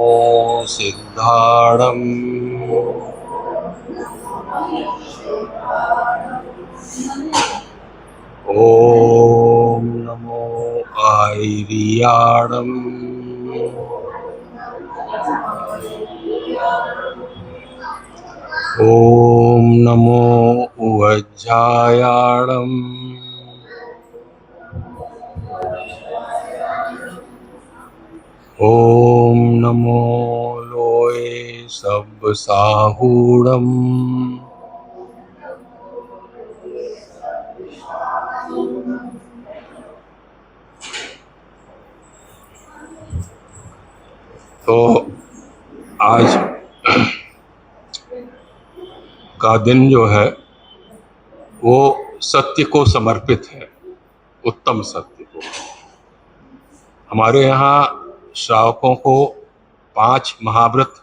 ओ सिद्धाणम् ॐ नमो आयर्याणम् ॐ नमो उवज्झायाणम् ॐ नमो लोये सब्बसाहूणम् तो आज का दिन जो है वो सत्य को समर्पित है, उत्तम सत्य को। हमारे यहाँ श्रावकों को 5 महाव्रत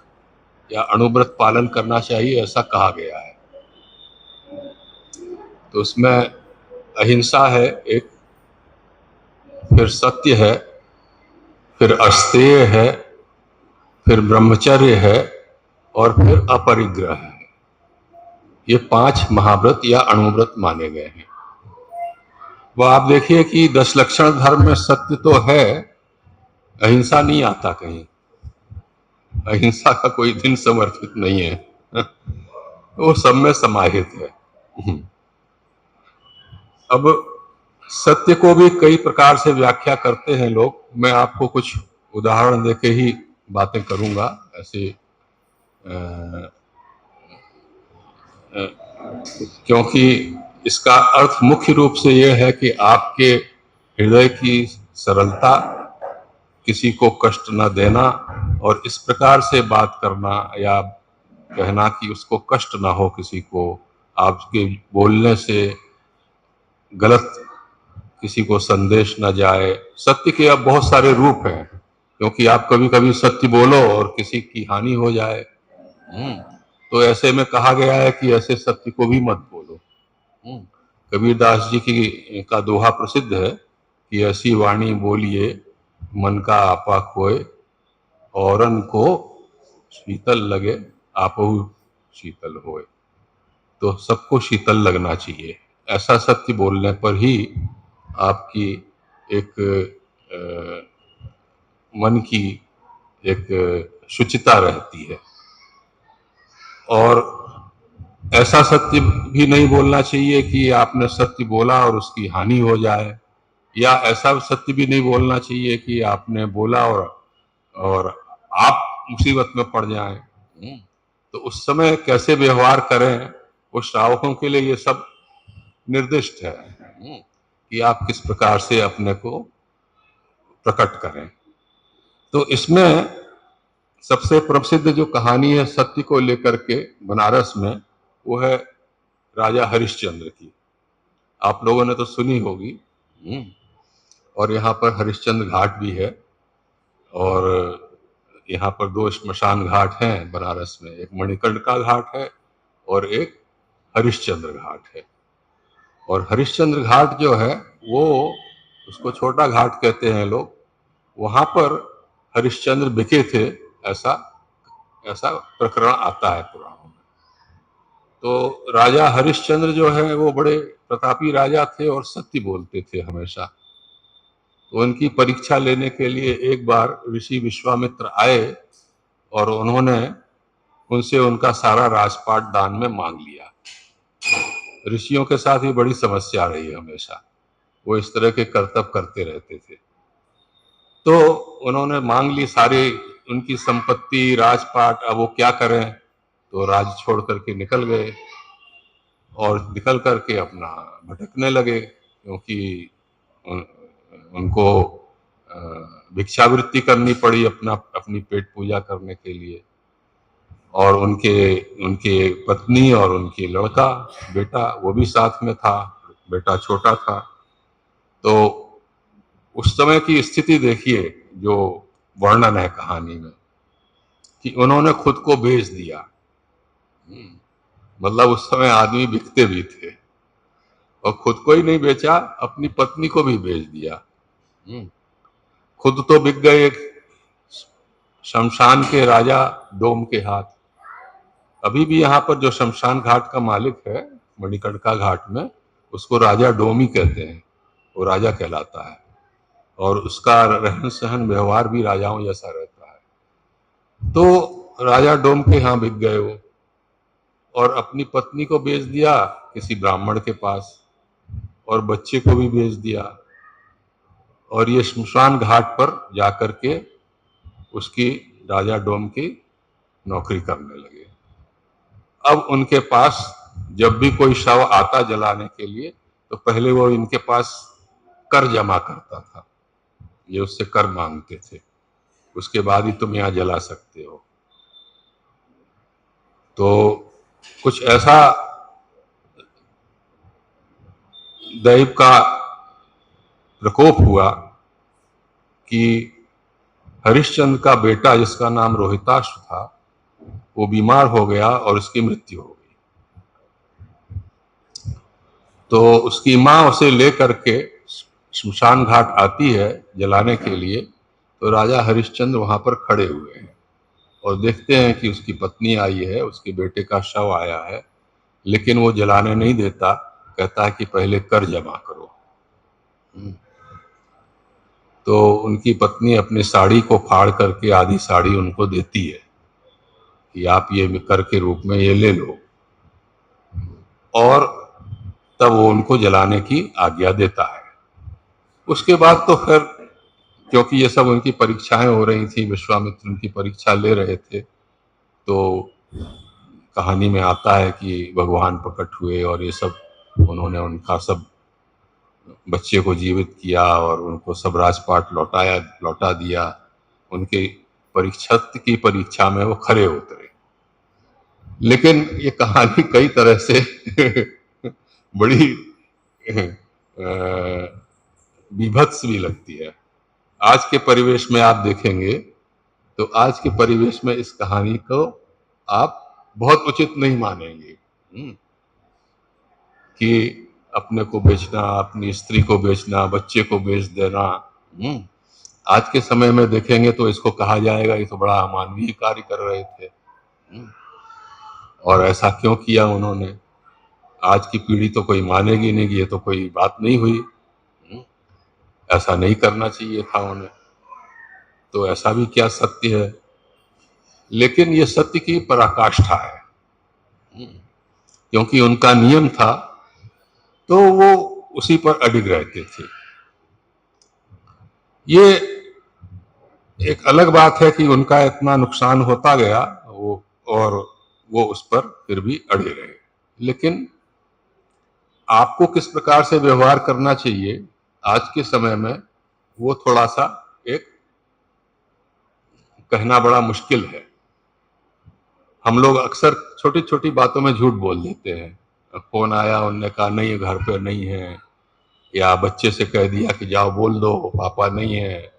या अणुव्रत पालन करना चाहिए, ऐसा कहा गया है। तो उसमें अहिंसा है एक, फिर सत्य है, फिर अस्तेय है, फिर ब्रह्मचर्य है और फिर अपरिग्रह है। ये 5 महाव्रत या अणुव्रत माने गए हैं। वह आप देखिए कि 10 लक्षण धर्म में सत्य तो है, अहिंसा नहीं आता कहीं। अहिंसा का कोई दिन समर्पित नहीं है वो सब में समाहित है। अब सत्य को भी कई प्रकार से व्याख्या करते हैं लोग। मैं आपको कुछ उदाहरण देके ही बातें करूंगा। ऐसे क्योंकि इसका अर्थ मुख्य रूप से यह है कि आपके हृदय की सरलता, किसी को कष्ट न देना और इस प्रकार से बात करना या कहना कि उसको कष्ट ना हो, किसी को आपके बोलने से गलत किसी को संदेश न जाए। सत्य के अब बहुत सारे रूप हैं, क्योंकि आप कभी कभी सत्य बोलो और किसी की हानि हो जाए। तो ऐसे में कहा गया है कि ऐसे सत्य को भी मत बोलो। कबीरदास जी की का दोहा प्रसिद्ध है कि ऐसी वाणी बोलिए मन का आपा खोए, औरन को शीतल लगे आपहु शीतल होए। तो सबको शीतल लगना चाहिए। ऐसा सत्य बोलने पर ही आपकी एक मन की एक शुचिता रहती है। और ऐसा सत्य भी नहीं बोलना चाहिए कि आपने सत्य बोला और उसकी हानि हो जाए, या ऐसा सत्य भी नहीं बोलना चाहिए कि आपने बोला और आप मुसीबत में पड़ जाएं। तो उस समय कैसे व्यवहार करें, वो श्रावकों के लिए ये सब निर्दिष्ट है कि आप किस प्रकार से अपने को प्रकट करें। तो इसमें सबसे प्रसिद्ध जो कहानी है सत्य को लेकर के बनारस में, वो है राजा हरिश्चंद्र की। आप लोगों ने तो सुनी होगी। और यहाँ पर हरिश्चंद्र घाट भी है, और यहाँ पर 2 श्मशान घाट हैं बनारस में। एक मणिकर्णिका घाट है और एक हरिश्चंद्र घाट है। और हरिश्चंद्र घाट जो है वो, उसको छोटा घाट कहते हैं लोग। वहां पर हरिश्चंद्र बिके थे, ऐसा ऐसा प्रकरण आता है पुराणों में। तो राजा हरिश्चंद्र जो है वो बड़े प्रतापी राजा थे और सत्य बोलते थे हमेशा। तो उनकी परीक्षा लेने के लिए एक बार ऋषि विश्वामित्र आए और उन्होंने उनसे उनका सारा राजपाट दान में मांग लिया। ऋषियों के साथ भी बड़ी समस्या रही हमेशा, वो इस तरह के कर्तव्य करते रहते थे। तो उन्होंने मांग ली सारी उनकी संपत्ति, राजपाट। अब वो क्या करें, तो राज छोड़ करके निकल गए और निकल करके अपना भटकने लगे, क्योंकि उनको भिक्षावृत्ति करनी पड़ी अपनी पेट पूजा करने के लिए। और उनके उनके पत्नी और उनकी लड़का बेटा वो भी साथ में था, बेटा छोटा था। तो उस समय की स्थिति देखिए जो वर्णन है कहानी में, कि उन्होंने खुद को बेच दिया। मतलब उस समय आदमी बिकते भी थे, और खुद को ही नहीं बेचा, अपनी पत्नी को भी बेच दिया। खुद तो बिक गए शमशान के राजा डोम के हाथ। अभी भी यहाँ पर जो शमशान घाट का मालिक है मणिकर्णिका घाट में, उसको राजा डोम ही कहते हैं, वो राजा कहलाता है और उसका रहन सहन व्यवहार भी राजाओं जैसा रहता है। तो राजा डोम के यहाँ बिक गए वो और अपनी पत्नी को बेच दिया किसी ब्राह्मण के पास और बच्चे को भी बेच दिया और ये शमशान घाट पर जाकर के उसकी राजा डोम की नौकरी करने लगे। अब उनके पास जब भी कोई शव आता जलाने के लिए तो पहले वो इनके पास कर जमा करता था, ये उससे कर मांगते थे, उसके बाद ही तुम यहाँ जला सकते हो। तो कुछ ऐसा दैव का प्रकोप हुआ कि हरिश्चंद्र का बेटा जिसका नाम रोहिताश्व था वो बीमार हो गया और उसकी मृत्यु हो गई। तो उसकी माँ उसे लेकर के शमशान घाट आती है जलाने के लिए, तो राजा हरिश्चंद्र वहां पर खड़े हुए हैं और देखते हैं कि उसकी पत्नी आई है, उसके बेटे का शव आया है, लेकिन वो जलाने नहीं देता, कहता है कि पहले कर जमा करो। तो उनकी पत्नी अपनी साड़ी को फाड़ करके आधी साड़ी उनको देती है कि आप ये कर के रूप में ये ले लो, और तब वो उनको जलाने की आज्ञा देता है। उसके बाद तो फिर क्योंकि ये सब उनकी परीक्षाएं हो रही थी, विश्वामित्र उनकी परीक्षा ले रहे थे, तो कहानी में आता है कि भगवान प्रकट हुए और ये सब उन्होंने उनका सब बच्चे को जीवित किया और उनको सब राजपाट लौटा दिया। उनके परीक्षा में वो खरे उतरे। लेकिन ये कहानी कई तरह से बड़ी बीभत्स भी लगती है। आज के परिवेश में आप देखेंगे तो आज के परिवेश में इस कहानी को आप बहुत उचित नहीं मानेंगे कि अपने को बेचना, अपनी स्त्री को बेचना, बच्चे को बेच देना। आज के समय में देखेंगे तो इसको कहा जाएगा ये तो बड़ा अमानवीय कार्य कर रहे थे और ऐसा क्यों किया उन्होंने। आज की पीढ़ी तो कोई मानेगी नहीं कि ये तो कोई बात नहीं हुई, ऐसा नहीं करना चाहिए था उन्हें। तो ऐसा भी क्या सत्य है, लेकिन ये सत्य की पराकाष्ठा है, क्योंकि उनका नियम था तो वो उसी पर अडिग रहते थे। ये एक अलग बात है कि उनका इतना नुकसान होता गया और वो उस पर फिर भी अड़े रहे। लेकिन आपको किस प्रकार से व्यवहार करना चाहिए आज के समय में, वो थोड़ा सा एक कहना बड़ा मुश्किल है। हम लोग अक्सर छोटी छोटी बातों में झूठ बोल देते हैं। फोन आया, उनने कहा नहीं घर पे नहीं है, या बच्चे से कह दिया कि जाओ बोल दो पापा नहीं है।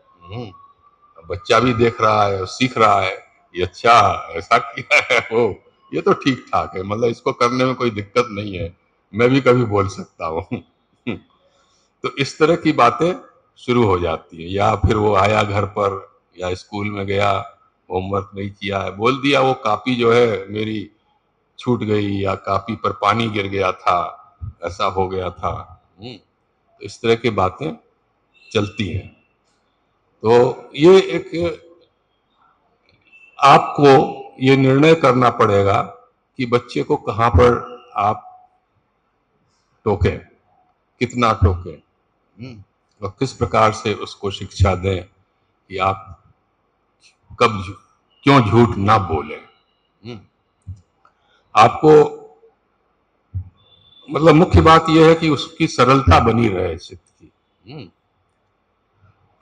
बच्चा भी देख रहा है और सीख रहा है, ये अच्छा ऐसा किया है वो, ये तो ठीक ठाक है, मतलब इसको करने में कोई दिक्कत नहीं है, मैं भी कभी बोल सकता हूँ। तो इस तरह की बातें शुरू हो जाती है। या फिर वो आया घर पर या स्कूल में गया, होमवर्क नहीं किया है, बोल दिया वो कापी जो है मेरी छूट गई, या कापी पर पानी गिर गया था, ऐसा हो गया था। तो इस तरह की बातें चलती हैं। तो ये एक आपको ये निर्णय करना पड़ेगा कि बच्चे को कहाँ पर आप टोकें, कितना टोकें, और किस प्रकार से उसको शिक्षा दें कि आप कब क्यों झूठ ना बोलें। आपको मतलब मुख्य बात यह है कि उसकी सरलता बनी रहे चित्त की।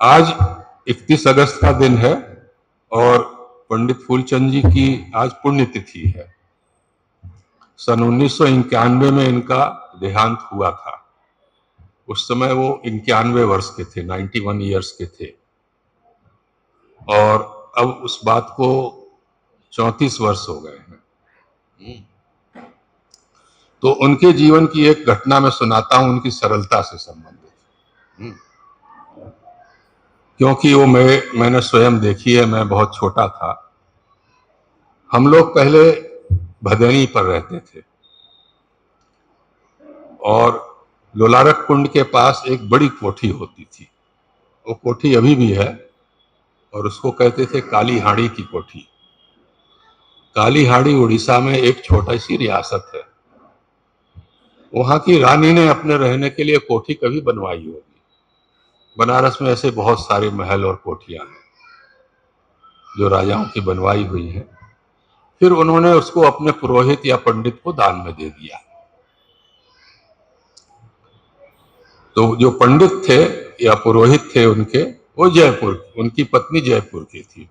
आज 31 अगस्त का दिन है और पंडित फूलचंद जी की आज पुण्यतिथि है। सन 1991 में इनका देहांत हुआ था। उस समय वो 91 वर्ष के थे, 91 ईयर्स के थे, और अब उस बात को 34 वर्ष हो गए हैं। तो उनके जीवन की एक घटना मैं सुनाता हूं, उनकी सरलता से संबंधित। क्योंकि वो मैंने स्वयं देखी है, मैं बहुत छोटा था। हम लोग पहले भदैनी पर रहते थे और लोलारक कुंड के पास एक बड़ी कोठी होती थी। वो कोठी अभी भी है और उसको कहते थे काली हाड़ी की कोठी। काली हाड़ी उड़ीसा में एक छोटी सी रियासत है। वहां की रानी ने अपने रहने के लिए कोठी कभी बनवाई होगी। बनारस में ऐसे बहुत सारे महल और कोठियां हैं जो राजाओं की बनवाई हुई हैं। फिर उन्होंने उसको अपने पुरोहित या पंडित को दान में दे दिया। तो जो पंडित थे या पुरोहित थे उनके, वो जयपुर, उनकी पत्नी जयपुर की थी।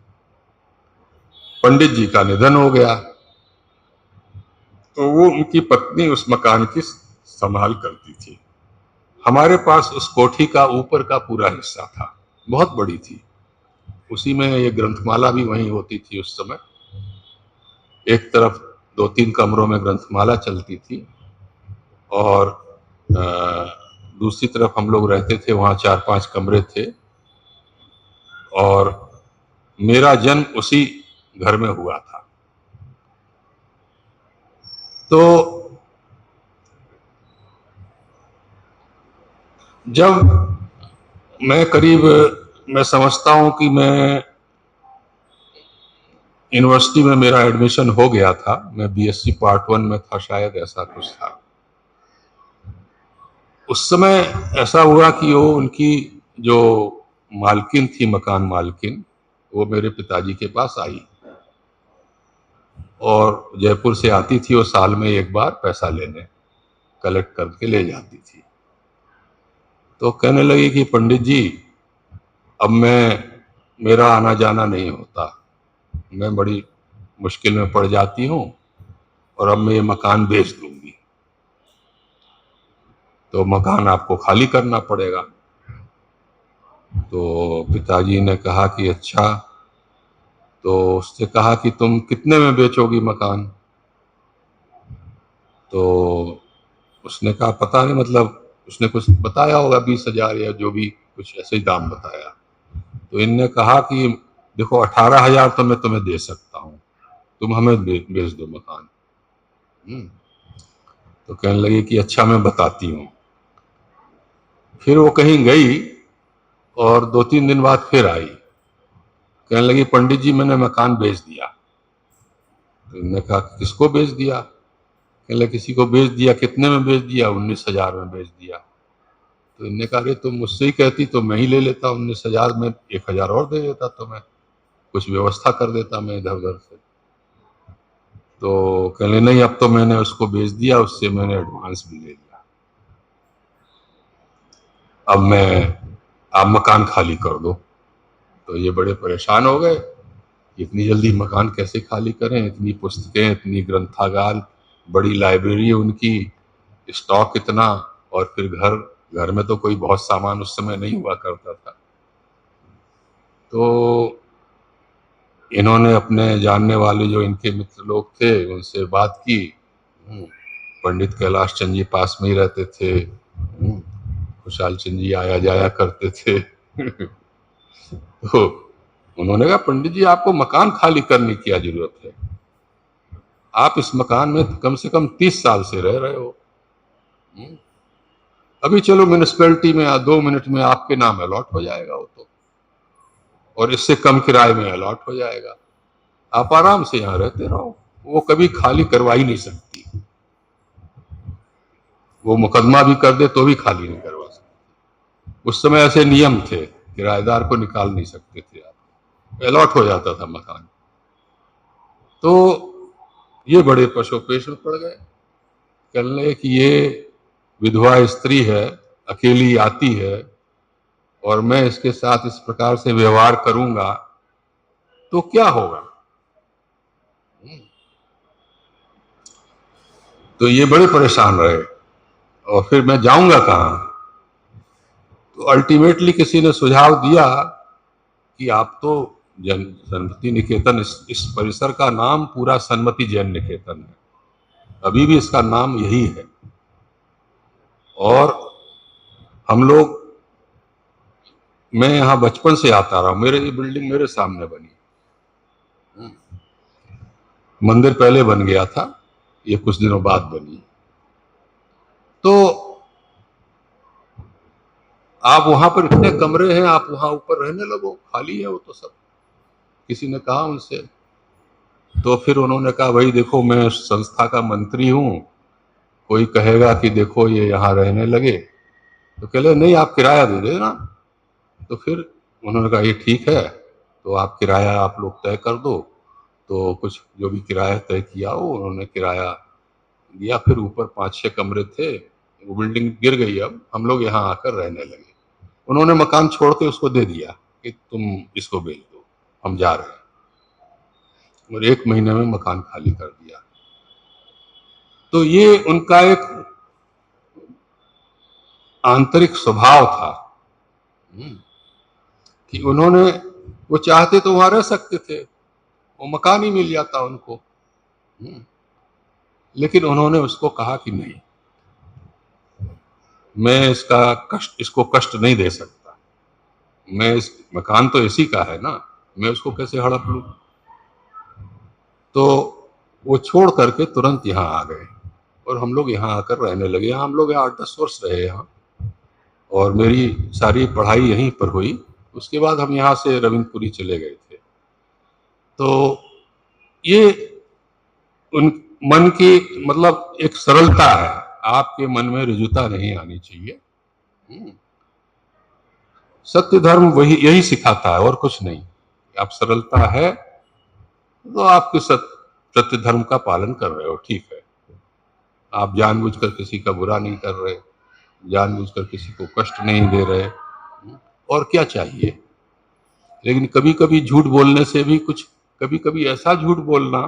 पंडित जी का निधन हो गया तो वो उनकी पत्नी उस मकान की संभाल करती थी। हमारे पास उस कोठी का ऊपर का पूरा हिस्सा था, बहुत बड़ी थी। उसी में ये ग्रंथमाला भी वहीं होती थी उस समय। एक तरफ 2-3 कमरों में ग्रंथमाला चलती थी और दूसरी तरफ हम लोग रहते थे, वहाँ 4-5 कमरे थे। और मेरा जन्म उसी घर में हुआ था। तो जब मैं समझता हूँ कि मैं यूनिवर्सिटी में मेरा एडमिशन हो गया था, मैं बीएससी पार्ट 1 में था शायद, ऐसा कुछ था। उस समय ऐसा हुआ कि वो उनकी जो मालकिन थी, मकान मालकिन, वो मेरे पिताजी के पास आई और जयपुर से आती थी, वो साल में एक बार पैसा लेने कलेक्ट करके ले जाती थी। तो कहने लगी कि पंडित जी, अब मेरा आना जाना नहीं होता, मैं बड़ी मुश्किल में पड़ जाती हूँ और अब मैं ये मकान बेच दूंगी, तो मकान आपको खाली करना पड़ेगा। तो पिताजी ने कहा कि अच्छा। तो उससे कहा कि तुम कितने में बेचोगी मकान? तो उसने कहा पता नहीं, मतलब उसने कुछ बताया होगा, 20,000 या जो भी कुछ ऐसे ही दाम बताया। तो इनने कहा कि देखो 18,000 तो मैं तुम्हें दे सकता हूँ, तुम हमें बेच दो मकान। तो कहने लगी कि अच्छा मैं बताती हूँ। फिर वो कहीं गई और 2-3 दिन बाद फिर आई, कहने लगी पंडित जी मैंने मकान बेच दिया। तो इन्होंने कहा किसको बेच दिया? कहने लगे किसी को बेच दिया। कितने में बेच दिया? 19,000 में बेच दिया। तो इन्होंने कहा अरे तुम मुझसे ही कहती तो मैं ही ले लेता, 19,000 में 1,000 और दे देता, तो मैं कुछ व्यवस्था कर देता मैं इधर उधर से। तो कहने नहीं, अब तो मैंने उसको बेच दिया, उससे मैंने एडवांस भी ले लिया, अब आप मकान खाली कर दो। तो ये बड़े परेशान हो गए, इतनी जल्दी मकान कैसे खाली करें, इतनी पुस्तकें, इतनी ग्रंथागार, बड़ी लाइब्रेरी उनकी, स्टॉक इतना, और फिर घर घर में तो कोई बहुत सामान उस समय नहीं हुआ करता था। तो इन्होंने अपने जानने वाले जो इनके मित्र लोग थे उनसे बात की। पंडित कैलाश चंद जी पास में ही रहते थे, खुशहाल चंद जी आया जाया करते थे। तो उन्होंने कहा पंडित जी आपको मकान खाली करने की क्या जरूरत है, आप इस मकान में कम से कम 30 साल से रह रहे हो। अभी चलो म्यूनिसिपैलिटी में 2 मिनट में आपके नाम अलॉट हो जाएगा वो तो, और इससे कम किराए में अलॉट हो जाएगा, आप आराम से यहाँ रहते रहो। वो कभी खाली करवा ही नहीं सकती, वो मुकदमा भी कर दे तो भी खाली नहीं करवा सकती। उस समय ऐसे नियम थे, किराएदार को निकाल नहीं सकते थे आप, अलॉट हो जाता था मकान। तो ये बड़े पशोपेश में पड़ गए, कहने लगे कि ये विधवा स्त्री है, अकेली आती है, और मैं इसके साथ इस प्रकार से व्यवहार करूंगा तो क्या होगा। तो ये बड़े परेशान रहे, और फिर मैं जाऊंगा कहाँ? तो अल्टीमेटली किसी ने सुझाव दिया कि आप तो सन्मति निकेतन, इस परिसर का नाम पूरा सन्मति जैन निकेतन है, अभी भी इसका नाम यही है, और हम लोग मैं यहाँ बचपन से आता रहा हूँ, मेरे ये बिल्डिंग मेरे सामने बनी। मंदिर पहले बन गया था, ये कुछ दिनों बाद बनी। तो आप वहां पर इतने कमरे हैं, आप वहां ऊपर रहने लगो, खाली है वो तो सब। किसी ने कहा उनसे, तो फिर उन्होंने कहा भाई देखो मैं संस्था का मंत्री हूँ, कोई कहेगा कि देखो ये यहाँ रहने लगे, तो कह ले नहीं आप किराया दे देना। तो फिर उन्होंने कहा ये ठीक है, तो आप किराया आप लोग तय कर दो। तो कुछ जो भी किराया तय किया हो, उन्होंने किराया दिया। फिर ऊपर 5-6 कमरे थे, वो बिल्डिंग गिर गई, अब हम लोग यहाँ आकर रहने लगे। उन्होंने मकान छोड़ के उसको दे दिया कि तुम इसको बेच दो, हम जा रहे हैं। और 1 महीने में मकान खाली कर दिया। तो ये उनका एक आंतरिक स्वभाव था कि उन्होंने, वो चाहते तो वहां रह सकते थे, वो मकान ही मिल जाता उनको, लेकिन उन्होंने उसको कहा कि नहीं, मैं इसको कष्ट नहीं दे सकता, मैं इस मकान तो इसी का है ना, मैं उसको कैसे हड़प लूं। तो वो छोड़ करके तुरंत यहाँ आ गए और हम लोग यहाँ आकर रहने लगे। हम लोग यहाँ 8-10 वर्ष रहे यहाँ, और मेरी सारी पढ़ाई यहीं पर हुई। उसके बाद हम यहाँ से रविंद्रपुरी चले गए थे। तो ये उन मन की मतलब एक सरलता है, आपके मन में रुजुता नहीं आनी चाहिए। सत्य धर्म वही यही सिखाता है और कुछ नहीं। आप सरलता है तो आपके सत्य धर्म का पालन कर रहे हो, ठीक है। आप जानबूझकर किसी का बुरा नहीं कर रहे, जानबूझकर किसी को कष्ट नहीं दे रहे, और क्या चाहिए। लेकिन कभी कभी झूठ बोलने से भी कुछ, कभी कभी ऐसा झूठ बोलना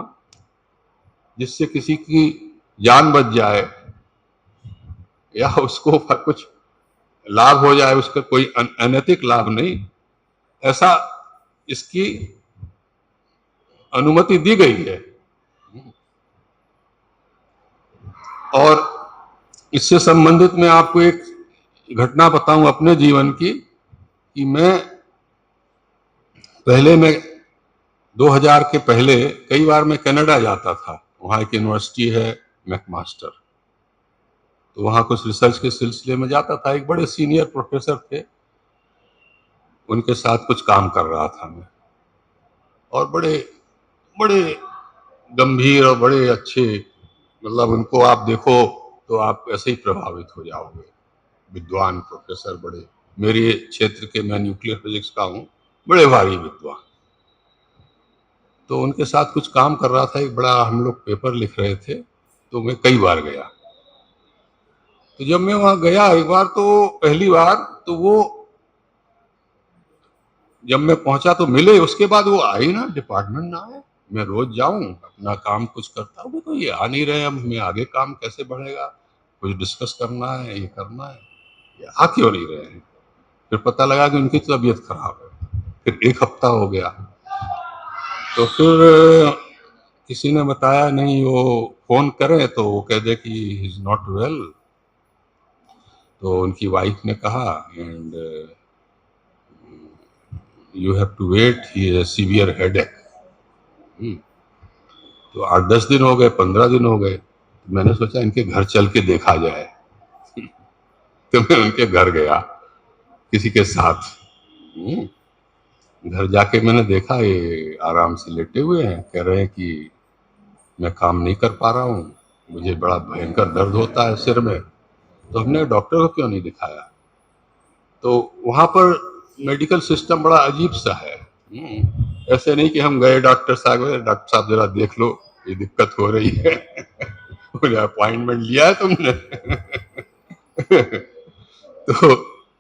जिससे किसी की जान बच जाए या उसको कुछ लाभ हो जाए, उसका कोई अनैतिक लाभ नहीं, ऐसा इसकी अनुमति दी गई है। और इससे संबंधित मैं आपको एक घटना बताऊं अपने जीवन की, कि मैं 2000 के पहले कई बार मैं कनाडा जाता था। वहाँ एक यूनिवर्सिटी है मैकमास्टर, तो वहाँ कुछ रिसर्च के सिलसिले में जाता था। एक बड़े सीनियर प्रोफेसर थे, उनके साथ कुछ काम कर रहा था मैं, और बड़े बड़े गंभीर और बड़े अच्छे, मतलब उनको आप देखो तो आप ऐसे ही प्रभावित हो जाओगे, विद्वान प्रोफेसर बड़े। मेरे क्षेत्र के, मैं न्यूक्लियर फिजिक्स का हूँ, बड़े भारी विद्वान। तो उनके साथ कुछ काम कर रहा था, एक बड़ा हम लोग पेपर लिख रहे थे, तो मैं कई बार गया। तो जब मैं वहां गया एक बार, तो पहली बार तो वो, जब मैं पहुंचा तो मिले, उसके बाद वो आए ना, डिपार्टमेंट ना आए। मैं रोज जाऊं अपना काम कुछ करता हूँ, तो ये आ नहीं रहे, अब मैं आगे काम कैसे बढ़ेगा, कुछ डिस्कस करना है, ये करना है, ये आ क्यों नहीं रहे हैं। फिर पता लगा कि उनकी तबीयत खराब है। फिर 1 हफ्ता हो गया, तो फिर किसी ने बताया नहीं, वो फोन करें तो वो कह दे कि ही इज नॉट वेल। तो उनकी वाइफ ने कहा, and you have to wait, he is a severe headache. तो 8-10 दिन हो गए, 15 दिन हो गए, तो मैंने सोचा इनके घर चल के देखा जाए। तो मैं उनके घर गया किसी के साथ। घर जाके मैंने देखा ये आराम से लेटे हुए हैं, कह रहे हैं कि मैं काम नहीं कर पा रहा हूँ, मुझे बड़ा भयंकर दर्द होता है सिर में। तो हमने डॉक्टर को क्यों नहीं दिखाया। तो वहां पर मेडिकल सिस्टम बड़ा अजीब सा है। ऐसे नहीं कि हम गए, डॉक्टर साहब जरा देख लो, ये दिक्कत हो रही है। बोले अपॉइंटमेंट लिया है तुमने। तो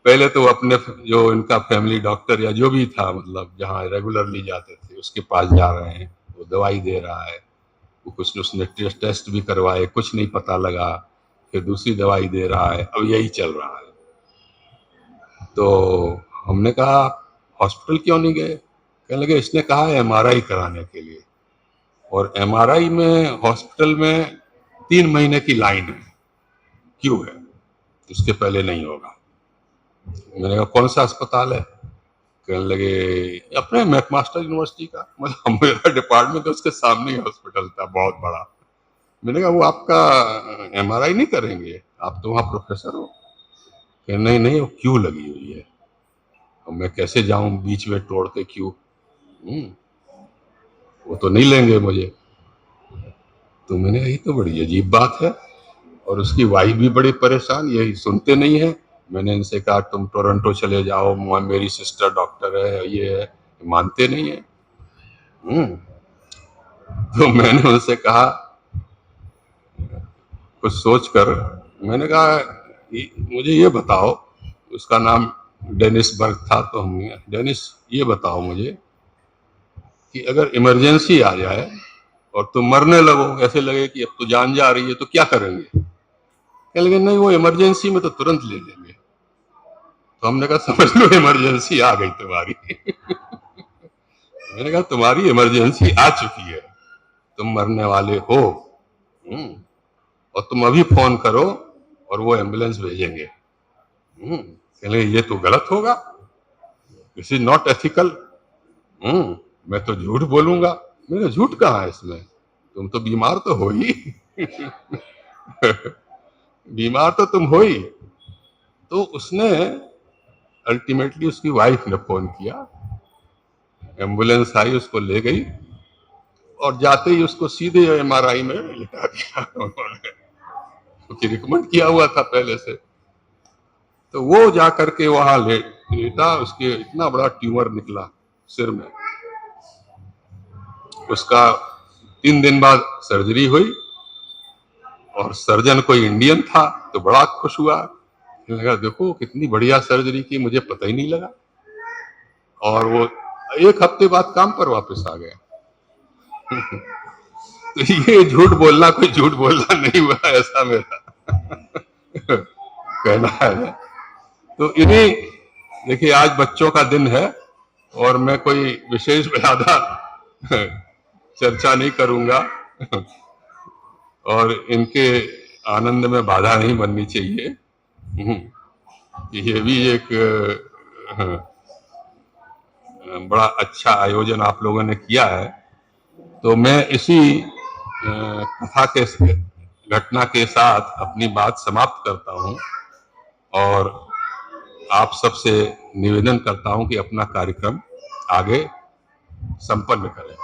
पहले तो अपने जो इनका फैमिली डॉक्टर या जो भी था, मतलब जहाँ रेगुलरली जाते थे, उसके पास जा रहे हैं, वो दवाई दे रहा है, वो कुछ उसने टेस्ट भी करवाए, कुछ नहीं पता लगा, फिर दूसरी दवाई दे रहा है, अब यही चल रहा है। तो हमने कहा हॉस्पिटल क्यों नहीं गए। कहने लगे इसने कहा है एमआरआई कराने के लिए, और एमआरआई में हॉस्पिटल में 3 महीने की लाइन है, क्यों है, उसके पहले नहीं होगा। मैंने कहा कौन सा अस्पताल है। कहने लगे अपने मैकमास्टर यूनिवर्सिटी का, मतलब मेरा डिपार्टमेंट तो उसके सामने ही हॉस्पिटल था बहुत बड़ा। मैंने कहा वो आपका एमआरआई नहीं करेंगे, आप तो वहाँ प्रोफेसर हो? कहे नहीं नहीं, वो क्यों लगी हुई है, और मैं कैसे जाऊं बीच में तोड़ के क्यों, वो तो नहीं लेंगे मुझे। तो मैंने कहा ये तो बड़ी अजीब बात है, और उसकी वाइफ भी बड़ी परेशान, यही सुनते नहीं है। मैंने इनसे कहा तुम टोरंटो चले जाओ, मेरी सिस्टर डॉक्टर है, ये है, मानते नहीं है। तो मैंने उनसे कहा कुछ सोच कर, मैंने कहा मुझे ये बताओ, उसका नाम डेनिस बर्ग था, तो हम डेनिस ये बताओ मुझे कि अगर इमरजेंसी आ जाए और तुम मरने लगो, ऐसे लगे कि अब तो जान जा रही है, तो क्या करेंगे? कहने लगे नहीं वो इमरजेंसी में तो तुरंत ले लेंगे। तो हमने कहा समझ लो इमरजेंसी आ गई तुम्हारी। मैंने कहा तुम्हारी इमरजेंसी आ चुकी है, तुम मरने वाले हो, और तुम अभी फोन करो और वो एम्बुलेंस भेजेंगे। कहने लगे ये तो गलत होगा, दिस इज नॉट एथिकल। मैं तो झूठ बोलूंगा। मैंने झूठ कहा है इसमें, तुम तो बीमार तो हो ही। बीमार तो तुम हो ही। तो उसने अल्टीमेटली उसकी वाइफ ने फोन किया, एम्बुलेंस आई, उसको ले गई, और जाते ही उसको सीधे एमआरआई में लिटा दिया उन्होंने, क्योंकि रिकमेंड किया हुआ था पहले से। तो वो जा करके वहां लेटा, उसके इतना बड़ा ट्यूमर निकला सिर में। उसका 3 दिन बाद सर्जरी हुई, और सर्जन कोई इंडियन था तो बड़ा खुश हुआ, लगा देखो कितनी बढ़िया सर्जरी की, मुझे पता ही नहीं लगा। और वो 1 हफ्ते बाद काम पर वापस आ गया। तो ये झूठ बोलना कोई झूठ बोलना नहीं हुआ, ऐसा मेरा कहना है। तो इन्हीं, देखिए आज बच्चों का दिन है, और मैं कोई विशेष ज्यादा चर्चा नहीं करूंगा, और इनके आनंद में बाधा नहीं बननी चाहिए। ये भी एक बड़ा अच्छा आयोजन आप लोगों ने किया है। तो मैं इसी कथा के घटना के साथ अपनी बात समाप्त करता हूं, और आप सबसे निवेदन करता हूं कि अपना कार्यक्रम आगे संपन्न करें।